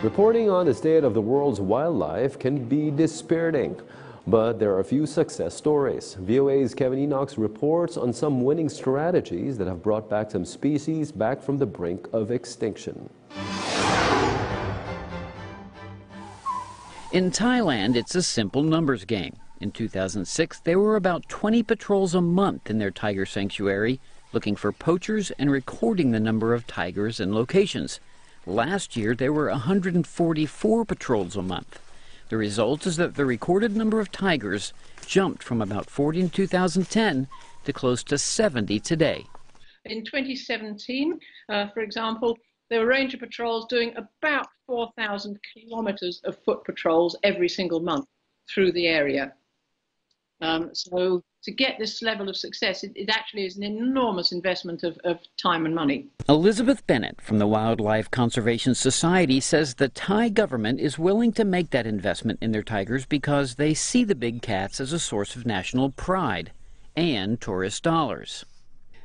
Reporting on the state of the world's wildlife can be dispiriting, but there are a few success stories. VOA's Kevin Enochs reports on some winning strategies that have brought back some species back from the brink of extinction. In Thailand, it's a simple numbers game. In 2006, there were about 20 patrols a month in their tiger sanctuary, looking for poachers and recording the number of tigers and locations. Last year, there were 144 patrols a month. The result is that the recorded number of tigers jumped from about 40 in 2010 to close to 70 today. In 2017, for example, there were ranger patrols doing about 4,000 kilometers of foot patrols every single month through the area. So to get this level of success, it actually is an enormous investment of time and money. Elizabeth Bennett from the Wildlife Conservation Society says the Thai government is willing to make that investment in their tigers because they see the big cats as a source of national pride and tourist dollars.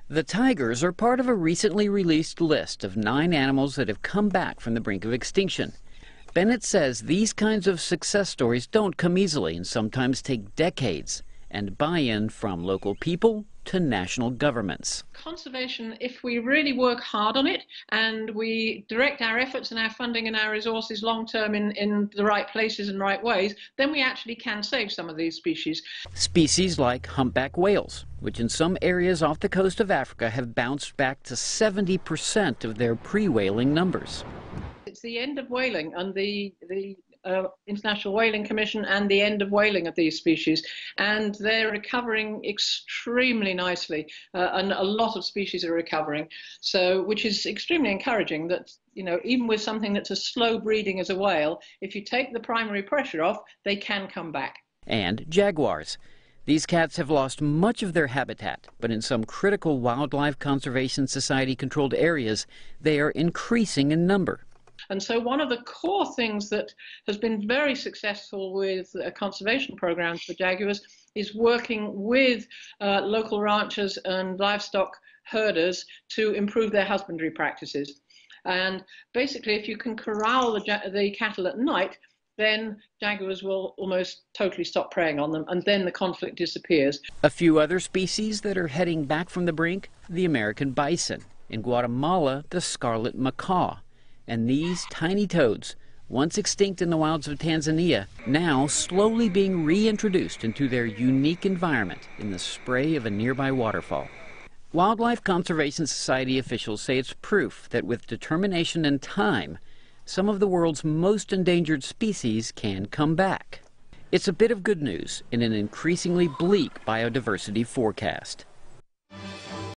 The tigers are part of a recently released list of 9 animals that have come back from the brink of extinction. Bennett says these kinds of success stories don't come easily and sometimes take decades, and buy-in from local people to national governments. Conservation, if we really work hard on it and we direct our efforts and our funding and our resources long-term in the right places and right ways, then we actually can save some of these species. Species like humpback whales, which in some areas off the coast of Africa have bounced back to 70% of their pre-whaling numbers. It's the end of whaling and the International Whaling Commission and the end of whaling of these species, and they're recovering extremely nicely, and a lot of species are recovering, so which is extremely encouraging that, you know, even with something that's a slow breeding as a whale, if you take the primary pressure off, they can come back. And jaguars. These cats have lost much of their habitat, but in some critical Wildlife Conservation Society controlled areas, they are increasing in number. And so one of the core things that has been very successful with conservation programs for jaguars is working with local ranchers and livestock herders to improve their husbandry practices. And basically, if you can corral the cattle at night, then jaguars will almost totally stop preying on them, and then the conflict disappears. A few other species that are heading back from the brink: the American bison. In Guatemala, the scarlet macaw. And these tiny toads, once extinct in the wilds of Tanzania, now slowly being reintroduced into their unique environment in the spray of a nearby waterfall. Wildlife Conservation Society officials say it's proof that with determination and time, some of the world's most endangered species can come back. It's a bit of good news in an increasingly bleak biodiversity forecast.